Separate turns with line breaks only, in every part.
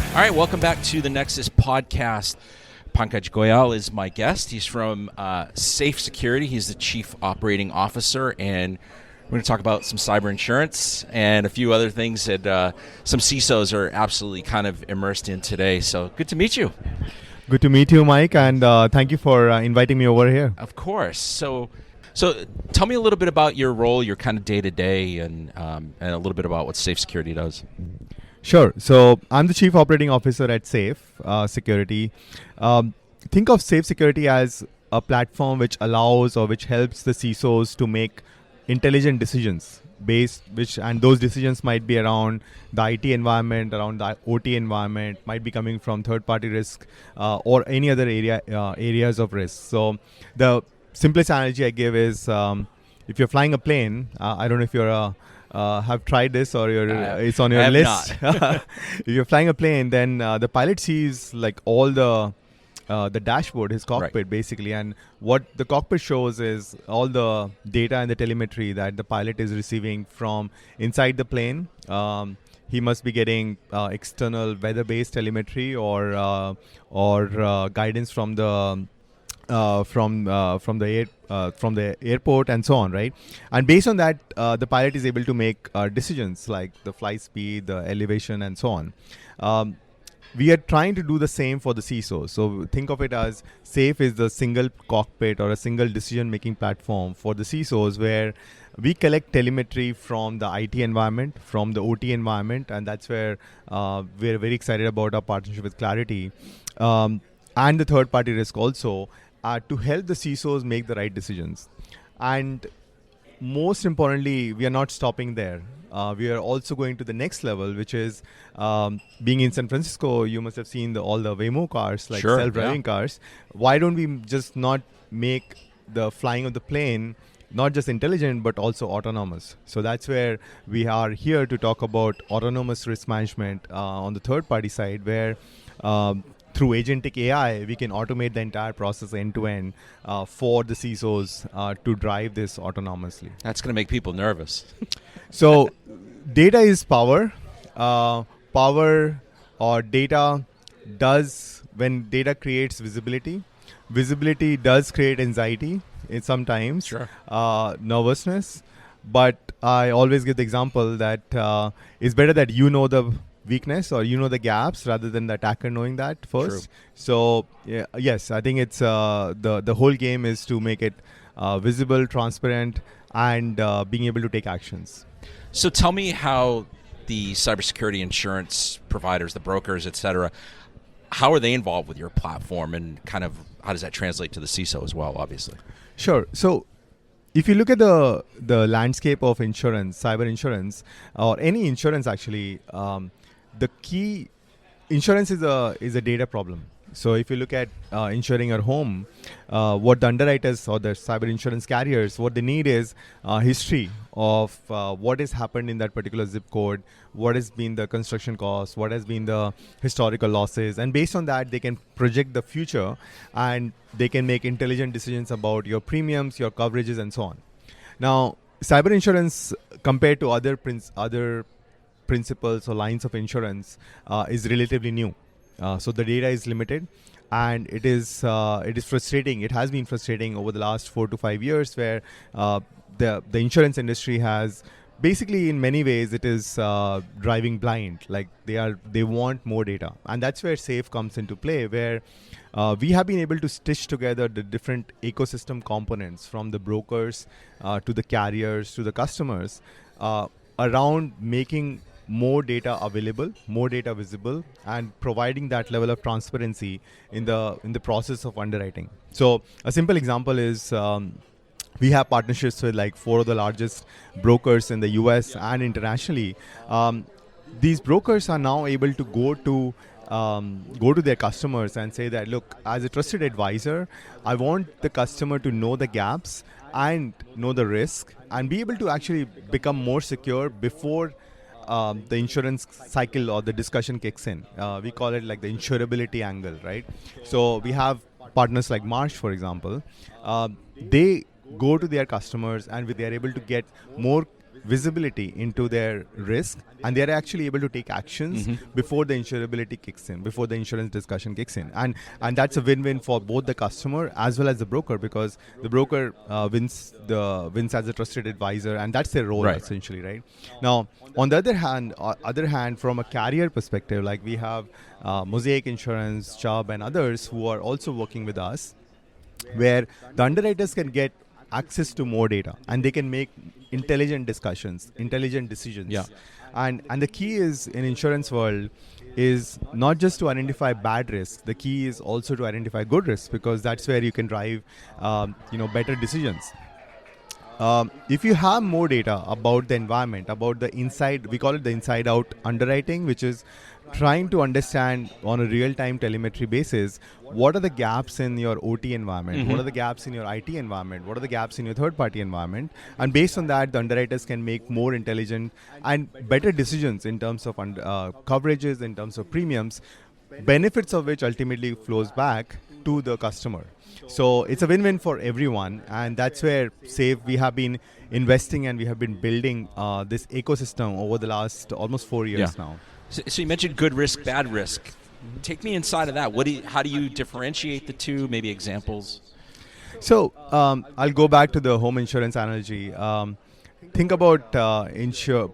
All right, welcome back to the Nexus Podcast. Pankaj Goyal is my guest. He's from Safe Security. He's the Chief Operating Officer, and we're going to talk about some cyber insurance and a few other things that some CISOs are absolutely kind of immersed in today. So good to meet you.
Good to meet you, Mike, and thank you for inviting me over here.
Of course. So tell me a little bit about your role, your kind of day-to-day, and a little bit about what Safe Security does.
Sure. So I'm the Chief Operating Officer at Safe Security. Think of Safe Security as a platform which allows or which helps the CISOs to make intelligent decisions and those decisions might be around the IT environment, around the OT environment, might be coming from third-party risk or any other areas of risk. So the simplest analogy I give is if you're flying a plane, I don't know if you're have tried this or it's on your list. If you're flying a plane, then the pilot sees like all the dashboard, his cockpit,
right,
basically, and what the cockpit shows is all the data and the telemetry that the pilot is receiving from inside the plane. He must be getting external weather-based telemetry or guidance from the airport and so on, right? And based on that, the pilot is able to make decisions like the flight speed, the elevation, and so on. We are trying to do the same for the CISO. So think of it as Safe is the single cockpit or a single decision-making platform for the CISOs, where we collect telemetry from the IT environment, from the OT environment, and that's where we're very excited about our partnership with Clarity and the third-party risk also, to help the CISOs make the right decisions. And most importantly, we are not stopping there. We are also going to the next level, which is being in San Francisco. You must have seen all the Waymo cars, like self-driving cars. Why don't we just not make the flying of the plane not just intelligent, but also autonomous? So that's where we are here to talk about autonomous risk management on the third-party side, where through agentic AI, we can automate the entire process end-to-end for the CISOs to drive this autonomously.
That's going to make people nervous.
So data is power. Power or data does, when data creates visibility, visibility does create anxiety sometimes,
sure,
nervousness. But I always give the example that it's better that you know the weakness or you know the gaps rather than the attacker knowing that first.
True.
So yes, I think it's the whole game is to make it visible, transparent, and being able to take actions.
So tell me how the cybersecurity insurance providers, the brokers, et cetera, how are they involved with your platform, and kind of how does that translate to the CISO as well, obviously?
Sure. So if you look at the landscape of insurance, cyber insurance, or any insurance actually, the key insurance is a data problem. So if you look at insuring your home, what the underwriters or the cyber insurance carriers, what they need is history of what has happened in that particular zip code, what has been the construction cost, what has been the historical losses, and based on that, they can project the future and they can make intelligent decisions about your premiums, your coverages, and so on. Now, cyber insurance compared to other principles or lines of insurance is relatively new. So the data is limited, and it is frustrating. It has been frustrating over the last 4 to 5 years, where the insurance industry has basically, in many ways, it is driving blind. Like they want more data, and that's where Safe comes into play, where we have been able to stitch together the different ecosystem components, from the brokers to the carriers to the customers, around making more data available, more data visible, and providing that level of transparency in the process of underwriting. So a simple example is we have partnerships with like 4 of the largest brokers in the US and internationally. These brokers are now able to go to their customers and say that, look, as a trusted advisor, I want the customer to know the gaps and know the risk and be able to actually become more secure before the insurance cycle or the discussion kicks in. We call it like the insurability angle, right? So we have partners like Marsh, for example. They go to their customers and they are able to get more visibility into their risk, and they are actually able to take actions before the insurability kicks in, before the insurance discussion kicks in, and that's a win-win for both the customer as well as the broker, because the broker wins as a trusted advisor, and that's their role essentially, right? Now, on the other hand, from a carrier perspective, like we have Mosaic Insurance, Chubb, and others who are also working with us, where the underwriters can get access to more data and they can make intelligent discussions, intelligent decisions. And the key is in insurance world is not just to identify bad risks. The key is also to identify good risks, because that's where you can drive better decisions. If you have more data about the environment, about the inside, we call it the inside out underwriting, which is trying to understand on a real-time telemetry basis, what are the gaps in your OT environment, what are the gaps in your IT environment, what are the gaps in your third-party environment, and based on that, the underwriters can make more intelligent and better decisions in terms of coverages, in terms of premiums, benefits of which ultimately flows back to the customer. So it's a win-win for everyone, and that's where we have been investing and we have been building this ecosystem over the last almost 4 years now.
So you mentioned good risk, bad risk. Take me inside of that. How do you differentiate the two? Maybe examples.
So I'll go back to the home insurance analogy. Think about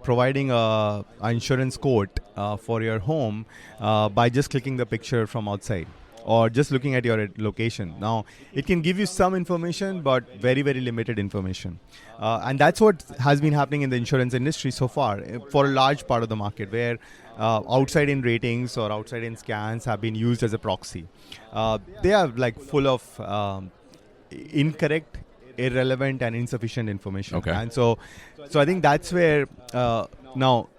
providing an insurance quote for your home by just clicking the picture from outside, or just looking at your location. Now, it can give you some information, but very, very limited information. And that's what has been happening in the insurance industry so far for a large part of the market, where outside-in ratings or outside-in scans have been used as a proxy. They are like full of incorrect, irrelevant, and insufficient information.
Okay.
And so I think that's where now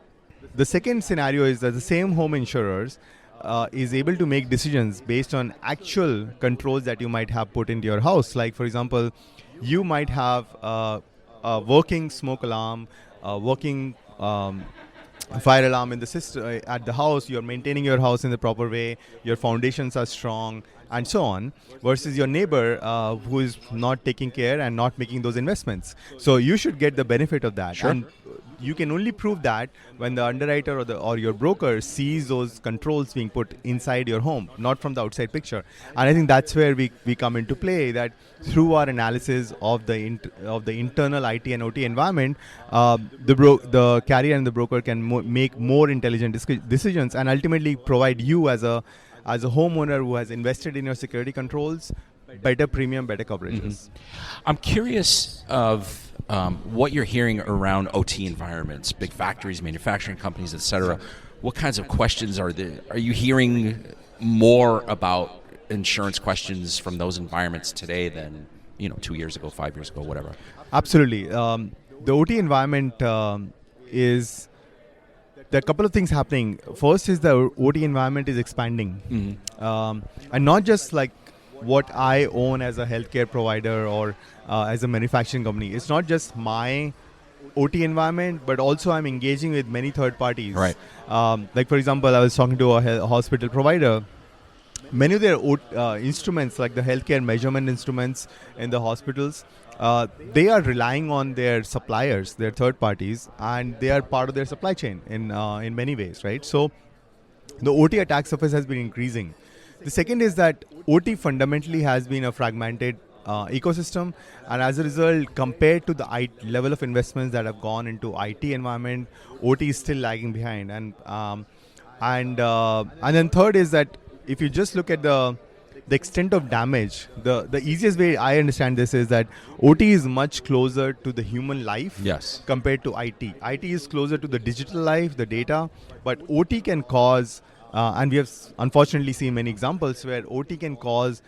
the second scenario is that the same home insurers is able to make decisions based on actual controls that you might have put into your house. Like, for example, you might have a working smoke alarm, working fire alarm in the system at the house. You're maintaining your house in the proper way. Your foundations are strong, and so on. Versus your neighbor who is not taking care and not making those investments. So you should get the benefit of that.
Sure.
And you can only prove that when the underwriter or your broker sees those controls being put inside your home, not from the outside picture. And I think that's where we come into play, that through our analysis of the internal IT and OT environment, the carrier and the broker can make more intelligent decisions, and ultimately provide you as a homeowner who has invested in your security controls, better premium, better coverages.
I'm curious of what you're hearing around OT environments, big factories, manufacturing companies, etc. What kinds of questions are there? Are you hearing more about insurance questions from those environments today than 2 years ago, 5 years ago, whatever?
Absolutely. The OT environment is. There are a couple of things happening. First is the OT environment is expanding, and not just like what I own as a healthcare provider or as a manufacturing company. It's not just my OT environment, but also I'm engaging with many third parties.
Right.
Like, for example, I was talking to a hospital provider. Many of their instruments, like the healthcare measurement instruments in the hospitals, they are relying on their suppliers, their third parties, and they are part of their supply chain in many ways, right? So the OT attack surface has been increasing. The second is that OT fundamentally has been a fragmented ecosystem, and as a result, compared to the level of investments that have gone into IT environment, OT is still lagging behind. And then third is that if you just look at the extent of damage, the easiest way I understand this is that OT is much closer to the human life compared to IT. IT is closer to the digital life, the data, but OT can cause, and we have unfortunately seen many examples where OT can cause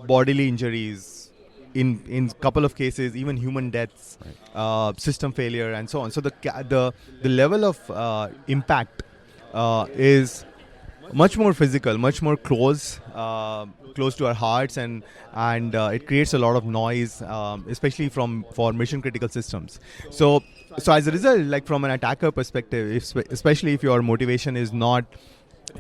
bodily injuries, in couple of cases even human deaths, system failure, and so on. So the level of impact is much more physical, much more close to our hearts, and it creates a lot of noise, especially for mission critical systems. So as a result, like from an attacker perspective, especially if your motivation is not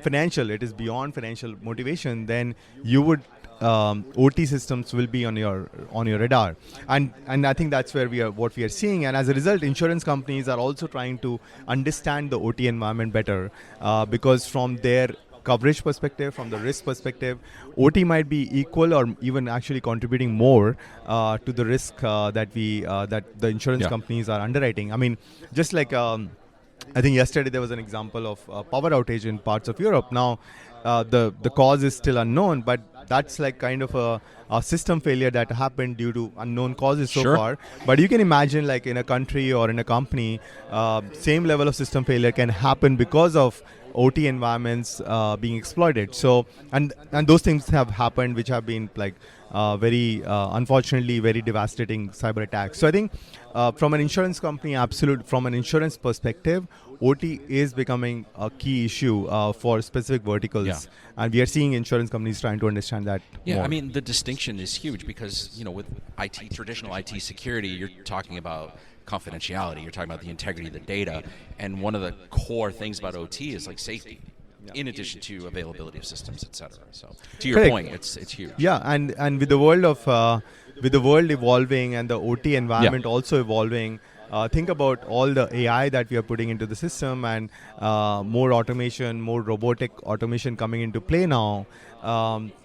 financial, it is beyond financial motivation, then you would OT systems will be on your radar, and I think that's where what we are seeing, and as a result, insurance companies are also trying to understand the OT environment better, because from their coverage perspective, from the risk perspective, OT might be equal or even actually contributing more to the risk that the insurance companies are underwriting. I mean, just like. I think yesterday there was an example of power outage in parts of Europe. Now, the cause is still unknown, but that's like kind of a system failure that happened due to unknown causes so far. But you can imagine, like in a country or in a company, same level of system failure can happen because of OT environments being exploited. So, and those things have happened, which have been like very unfortunately very devastating cyber attacks. So I think from an insurance company, from an insurance perspective, OT is becoming a key issue for specific verticals, and we are seeing insurance companies trying to understand that.
Yeah,
more.
I mean the distinction is huge because with IT, traditional IT security, you're talking about confidentiality, you're talking about the integrity of the data, and one of the core things about OT is like safety. In addition to availability of systems, etc. So, to your point, it's huge.
Yeah, and with the world evolving and the OT environment also evolving, think about all the AI that we are putting into the system and more automation, more robotic automation coming into play now.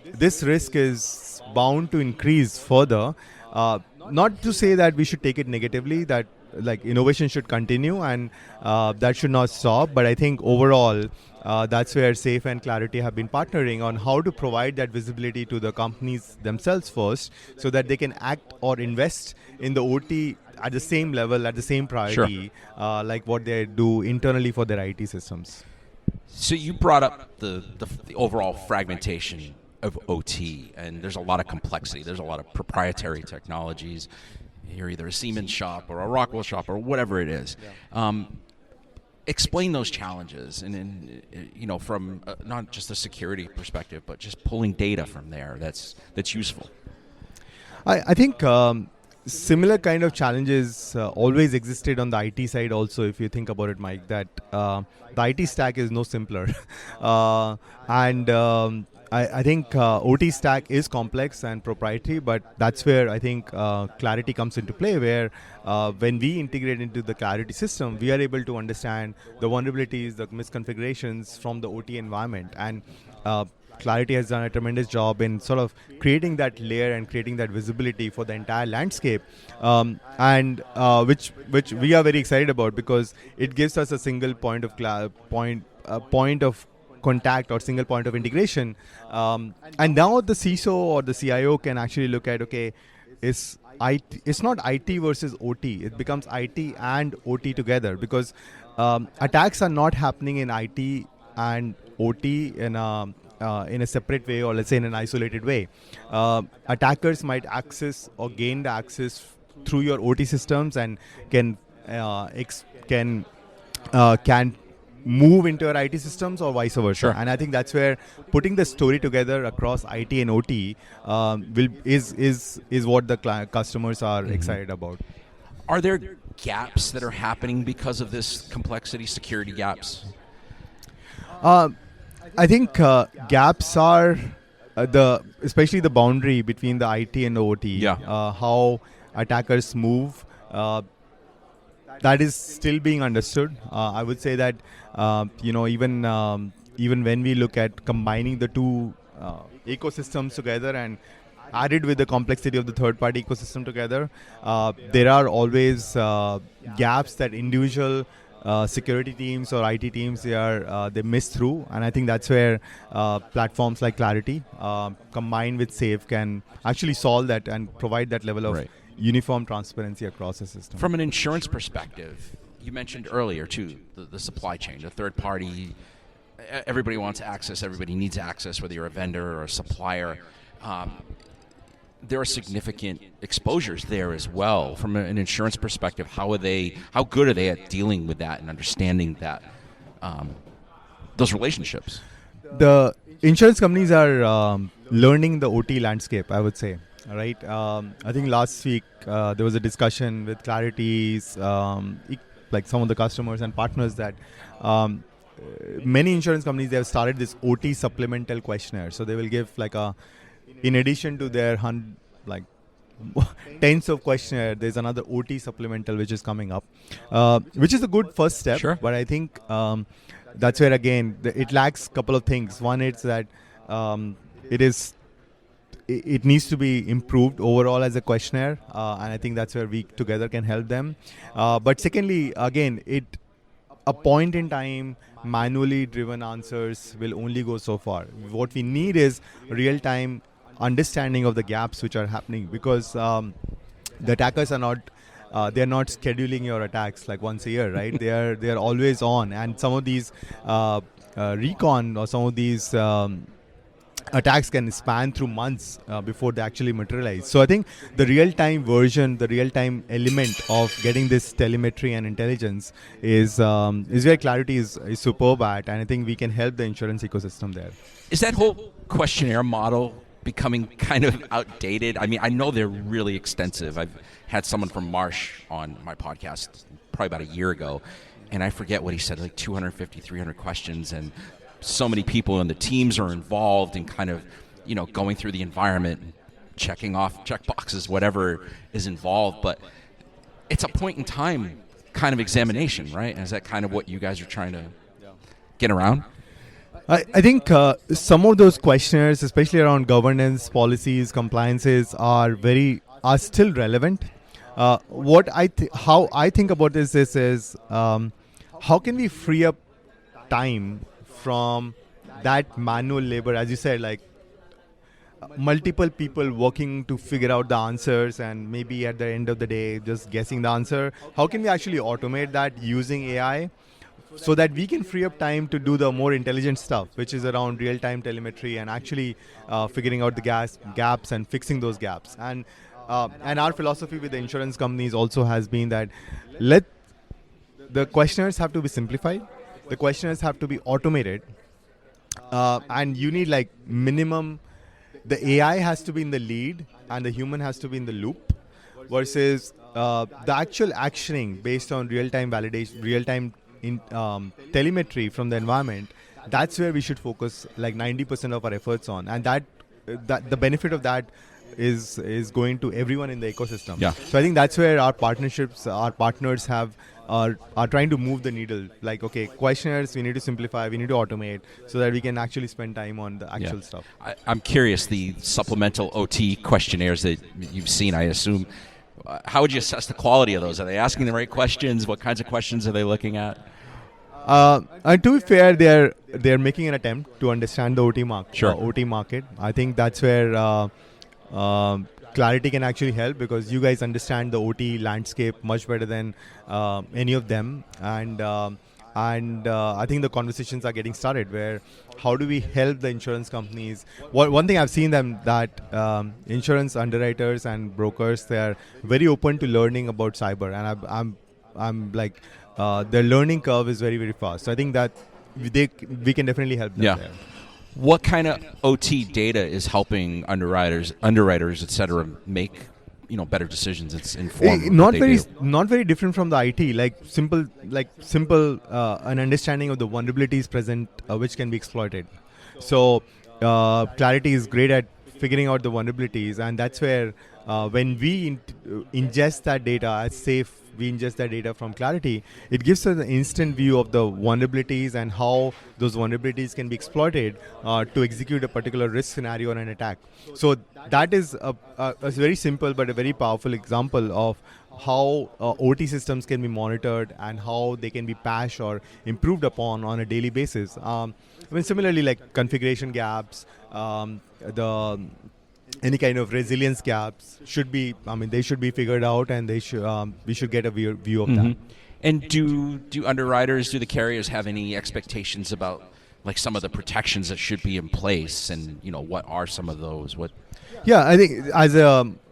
This risk is bound to increase further. Not to say that we should take it negatively, that like innovation should continue and that should not stop, but I think overall that's where Safe and Clarity have been partnering on how to provide that visibility to the companies themselves first, so that they can act or invest in the OT at the same level, at the same priority, like what they do internally for their IT systems.
So you brought up the overall fragmentation of OT, and there's a lot of complexity. There's a lot of proprietary technologies. You're either a Siemens shop or a Rockwell shop or whatever it is. Explain those challenges, and from not just a security perspective, but just pulling data from there that's useful.
I think similar kind of challenges always existed on the IT side also, if you think about it, Mike, that the IT stack is no simpler. I think OT stack is complex and proprietary, but that's where I think Clarity comes into play, where when we integrate into the Clarity system, we are able to understand the vulnerabilities, the misconfigurations from the OT environment. And Clarity has done a tremendous job in sort of creating that layer and creating that visibility for the entire landscape, which we are very excited about, because it gives us a single point of point of contact or single point of integration, and now the CISO or the CIO can actually look at, okay, it's not IT versus OT, it becomes IT and OT together, because attacks are not happening in IT and OT in a separate way, or let's say in an isolated way. Attackers might access or gain the access through your OT systems and can move into your IT systems or vice versa.
Sure.
And I think that's where putting the story together across IT and OT is what the customers are excited about.
Are there gaps that are happening because of this complexity, security gaps?
I think gaps are especially the boundary between the IT and the OT. How attackers move. That is still being understood. I would say that even when we look at combining the two ecosystems together and added with the complexity of the third-party ecosystem together, there are always gaps that individual security teams or IT teams they miss through, and I think that's where platforms like Clarity combined with Safe can actually solve that and provide that level of uniform transparency across the system.
From an insurance perspective, you mentioned earlier too the supply chain, the third party. Everybody wants access. Everybody needs access, whether you're a vendor or a supplier. There are significant exposures there as well. From an insurance perspective, how good are they at dealing with that and understanding that those relationships?
The insurance companies are learning the OT landscape, I would say. Right. I think last week there was a discussion with Clarity's, like some of the customers and partners, that many insurance companies, they have started this OT supplemental questionnaire. So they will give like in addition to their like tens of questionnaire, there's another OT supplemental which is coming up, which is a good first step.
Sure.
But I think that's where again it lacks a couple of things. One is that it needs to be improved overall as a questionnaire, and I think that's where we together can help them. But secondly, again, a point in time manually driven answers will only go so far. What we need is real time understanding of the gaps which are happening, because the attackers are not they're not scheduling your attacks like once a year, right? They are always on, and some of these recon or some of these attacks can span through months before they actually materialize. So I think the real-time version, the real-time element of getting this telemetry and intelligence is where Clarity is superb at, and I think we can help the insurance ecosystem there.
Is that whole questionnaire model becoming kind of outdated? I mean, I know they're really extensive. I've had someone from Marsh on my podcast probably about a year ago, and I forget what he said, like 250, 300 questions, and so many people and the teams are involved in kind of, going through the environment, checking off check boxes, whatever is involved. But it's a point in time kind of examination, right? And is that kind of what you guys are trying to get around?
I think some of those questionnaires, especially around governance, policies, compliances, are still relevant. How I think about this is how can we free up time from that manual labor, as you said, like multiple people working to figure out the answers, and maybe at the end of the day just guessing the answer. How can we actually automate that using AI, so that we can free up time to do the more intelligent stuff, which is around real-time telemetry and actually figuring out the gaps and fixing those gaps. And our philosophy with the insurance companies also has been that the questionnaires have to be simplified, the questionnaires have to be automated, and you need like minimum, the AI has to be in the lead and the human has to be in the loop, versus the actual actioning based on real-time validation, real-time telemetry from the environment. That's where we should focus like 90% of our efforts on, and that the benefit of that is going to everyone in the ecosystem.
Yeah.
So I think that's where our partners are trying to move the needle. Like, okay, questionnaires we need to simplify, we need to automate, so that we can actually spend time on the actual stuff.
I'm curious, the supplemental OT questionnaires that you've seen, I assume, how would you assess the quality of those? Are they asking the right questions? What kinds of questions are they looking at?
And to be fair, they're making an attempt to understand the OT market.
Sure.
OT market. I think that's where Clarity can actually help, because you guys understand the OT landscape much better than any of them, and I think the conversations are getting started, where how do we help the insurance companies. One thing I've seen them that insurance underwriters and brokers, they are very open to learning about cyber, and I'm like their learning curve is very, very fast. So I think that we can definitely help them there.
What kind of OT data is helping underwriters, et cetera, make better decisions? It's informed.
Not very different from the IT. Like simple, an understanding of the vulnerabilities present, which can be exploited. So Clarity is great at figuring out the vulnerabilities, and that's where when we ingest that data as safe. We ingest that data from Clarity, it gives us an instant view of the vulnerabilities and how those vulnerabilities can be exploited to execute a particular risk scenario on an attack. So that is a very simple but a very powerful example of how OT systems can be monitored and how they can be patched or improved upon on a daily basis. Similarly, like configuration gaps, any kind of resilience gaps they should be figured out, and we should get a view of that.
And do underwriters, do the carriers have any expectations about like some of the protections that should be in place, and what are some of those?
Yeah, I think as the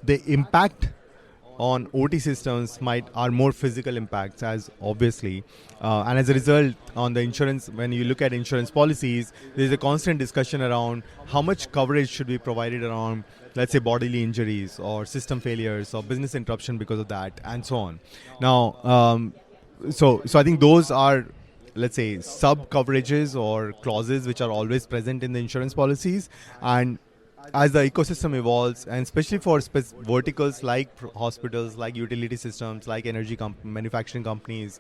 impact on OT systems are more physical impacts, as obviously, and as a result, on the insurance, when you look at insurance policies, there's a constant discussion around how much coverage should be provided around, let's say, bodily injuries or system failures or business interruption because of that, and so on. Now, so I think those are let's say, sub coverages or clauses which are always present in the insurance policies. And as the ecosystem evolves, and especially for verticals like hospitals, like utility systems, like energy manufacturing companies,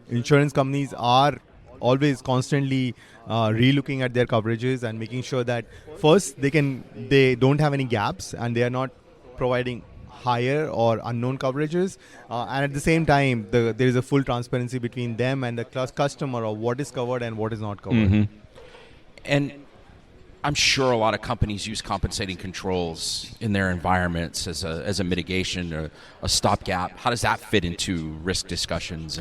insurance companies are always constantly re-looking at their coverages and making sure that first they don't have any gaps and they are not providing higher or unknown coverages, and at the same time there is a full transparency between them and the customer of what is covered and what is not covered.
Mm-hmm. And I'm sure a lot of companies use compensating controls in their environments as a mitigation or a stopgap. How does that fit into risk discussions?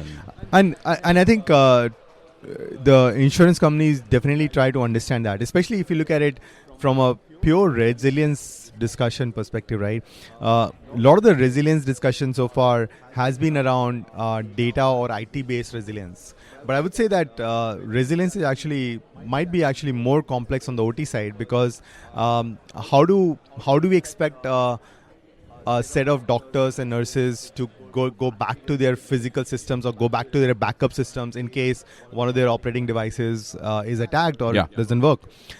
And I think the insurance companies definitely try to understand that, especially if you look at it from a pure resilience discussion perspective, right? A lot of the resilience discussion so far has been around data or IT-based resilience. But I would say that resilience is might be more complex on the OT side, because how do we expect a set of doctors and nurses to go back to their physical systems or go back to their backup systems in case one of their operating devices is attacked or doesn't work?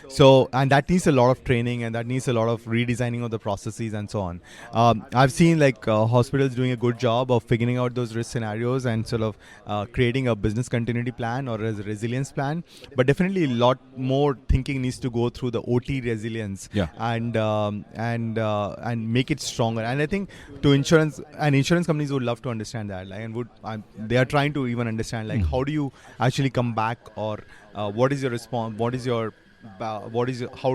So, and that needs a lot of training, and that needs a lot of redesigning of the processes and so on. I've seen hospitals doing a good job of figuring out those risk scenarios and sort of creating a business continuity plan or a resilience plan. But definitely a lot more thinking needs to go through the OT resilience and make it stronger. And I think insurance companies would love to understand that, they are trying to even understand how do you actually come back, or what is your response, how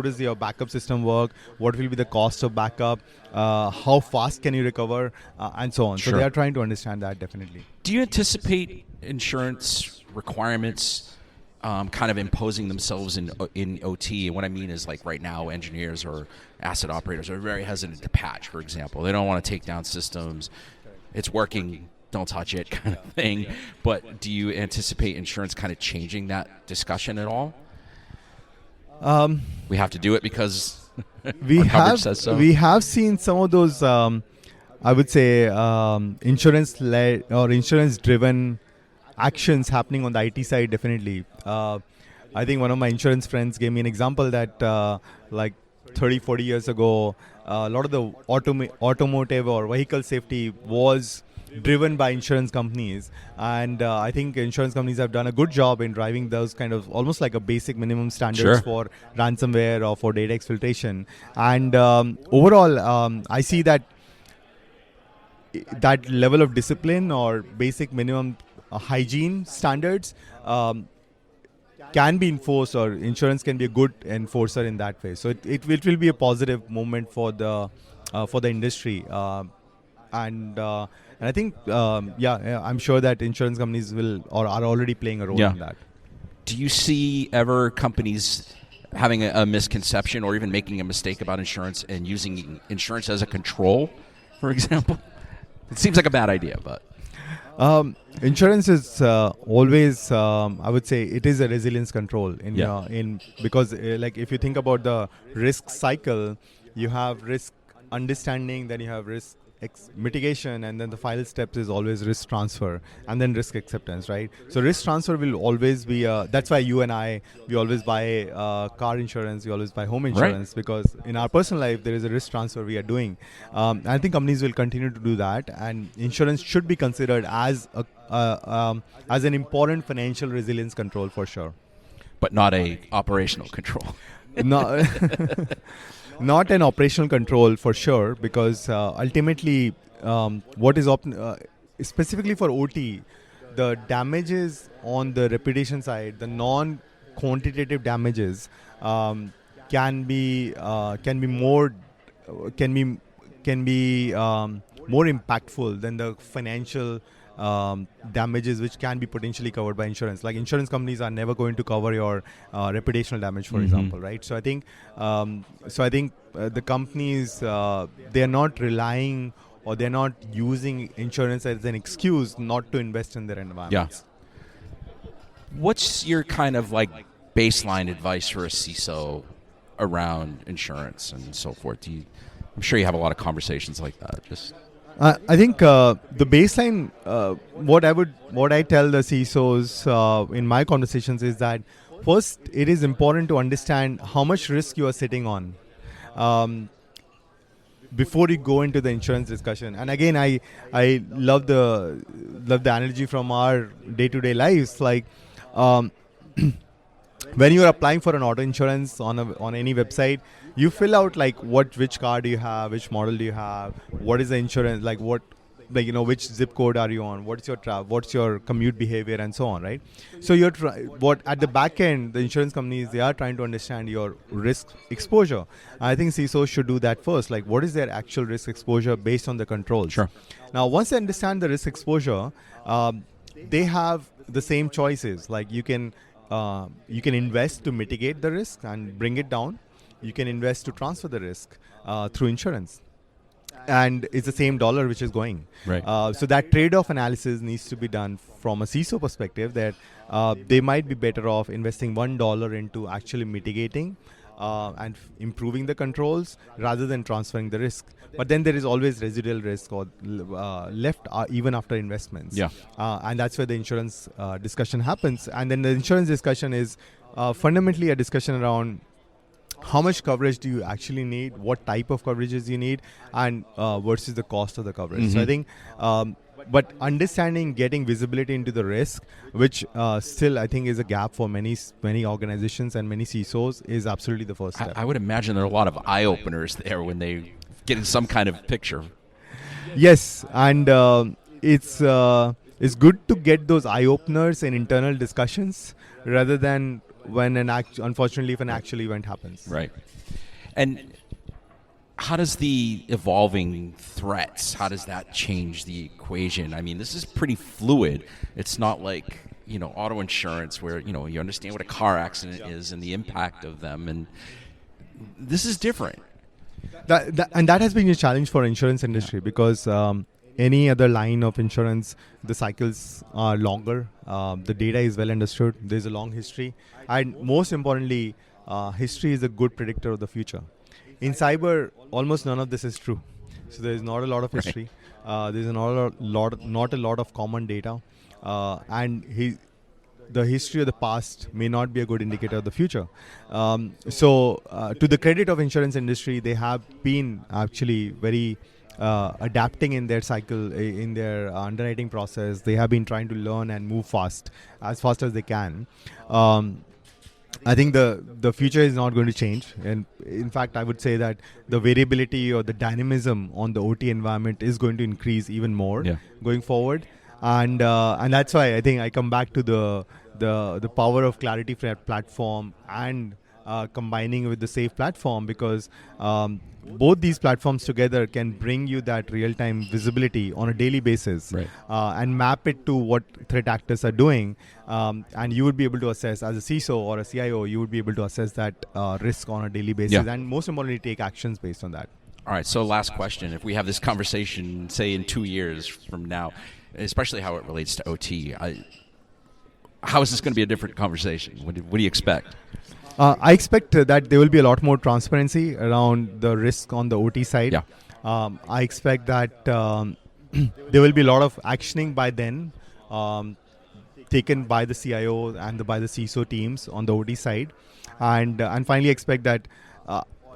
does your backup system work, what will be the cost of backup, how fast can you recover, and so on.
Sure.
So they are trying to understand that definitely.
Do you anticipate insurance requirements kind of imposing themselves in OT? And what I mean is, right now, engineers or asset operators are very hesitant to patch, for example. They don't want to take down systems. It's working, don't touch it kind of thing. But do you anticipate insurance kind of changing that discussion at all? We have to do it because our coverage says so.
We have seen some of those, I would say, insurance-led or insurance-driven actions happening on the IT side, definitely. I think one of my insurance friends gave me an example that 30, 40 years ago, a lot of the automotive or vehicle safety was driven by insurance companies, and I think insurance companies have done a good job in driving those kind of almost like a basic minimum standards for ransomware or for data exfiltration. And overall, I see that level of discipline or basic minimum hygiene standards can be enforced, or insurance can be a good enforcer in that way. So it will be a positive movement for the industry, and I think I'm sure that insurance companies will or are already playing a role in that.
Do you see ever companies having a misconception or even making a mistake about insurance and using insurance as a control, for example? It seems like a bad idea, but
insurance is always, I would say, it is a resilience control because if you think about the risk cycle, you have risk understanding, then you have risk mitigation, and then the final steps is always risk transfer and then risk acceptance, right? So risk transfer will always be that's why you and I, we always buy car insurance, we always buy home insurance, because in our personal life there is a risk transfer we are doing. I think companies will continue to do that, and insurance should be considered as an important financial resilience control for sure,
but not a operational control.
No. Not an operational control for sure, because ultimately what is specifically for OT, the damages on the reputation side, the non-quantitative damages can be more impactful than the financial damages which can be potentially covered by insurance. Like insurance companies are never going to cover your reputational damage, for example, right? So I think the companies, they are not relying, or they're not using insurance as an excuse not to invest in their environments.
What's your kind of baseline advice for a CISO around insurance and so forth? I'm sure you have a lot of conversations like that.
I think the baseline, what I tell the CISOs in my conversations is that first it is important to understand how much risk you are sitting on before you go into the insurance discussion. And again, I love the analogy from our day-to-day lives. Like um, when you are applying for an auto insurance on any website, you fill out like which car do you have, which model do you have, what is the insurance, like which zip code are you on, what's your commute behavior, and so on, right? So what at the back end, the insurance companies, they are trying to understand your risk exposure. I think CISOs should do that first. Like, what is their actual risk exposure based on the controls?
Sure.
Now, once they understand the risk exposure, they have the same choices. Like you can invest to mitigate the risk and bring it down. You can invest to transfer the risk through insurance. And it's the same dollar which is going.
Right.
So that trade-off analysis needs to be done from a CISO perspective, that they might be better off investing $1 into actually mitigating and improving the controls rather than transferring the risk. But then there is always residual risk or left even after investments.
Yeah.
And that's where the insurance discussion happens. And then the insurance discussion is fundamentally a discussion around how much coverage do you actually need, what type of coverages you need, and versus the cost of the coverage.
Mm-hmm.
So I think, but understanding, getting visibility into the risk, which still I think is a gap for many organizations and many CISOs, is absolutely the first step.
I would imagine there are a lot of eye openers there when they get in some kind of picture.
Yes, and it's good to get those eye openers in internal discussions rather than when unfortunately if an actual event happens.
Right. And how does the evolving threats, how does that change the equation? I mean, this is pretty fluid. It's not like, auto insurance where, you understand what a car accident is and the impact of them. And this is different.
That has been a challenge for insurance industry because any other line of insurance, the cycles are longer. The data is well understood. There's a long history. And most importantly, history is a good predictor of the future. In cyber, almost none of this is true. So there's not a lot of history. There's not a lot of common data. And the history of the past may not be a good indicator of the future. So to the credit of insurance industry, they have been actually very adapting in their cycle, in their underwriting process. They have been trying to learn and move as fast as they can. I think the future is not going to change, and in fact I would say that the variability or the dynamism on the OT environment is going to increase even more going forward, and that's why I think I come back to the power of Clarity platform and combining with the Safe platform, because both these platforms together can bring you that real-time visibility on a daily basis,
right,
and map it to what threat actors are doing, and you would be able to assess, as a CISO or a CIO, you would be able to assess that risk on a daily basis, and most importantly take actions based on that.
All right, so last question. If we have this conversation, say in 2 years from now, especially how it relates to OT, how is this going to be a different conversation? What do you expect?
I expect that there will be a lot more transparency around the risk on the OT side.
Yeah.
I expect that there will be a lot of actioning by then, taken by the CIO and by the CISO teams on the OT side, and finally expect that,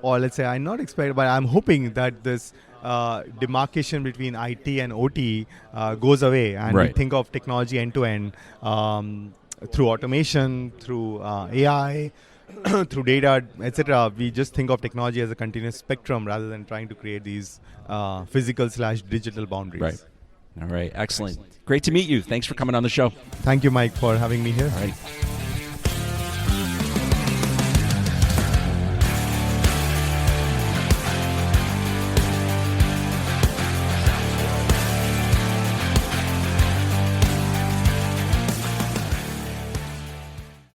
or let's say I'm not expecting, but I'm hoping that this demarcation between IT and OT goes away, and we think of technology end to end through automation, through AI. Through data, etc. We just think of technology as a continuous spectrum rather than trying to create these physical/digital boundaries.
Right. All right. Excellent. Great to meet you. Thanks for coming on the show.
Thank you, Mike, for having me here.
All right.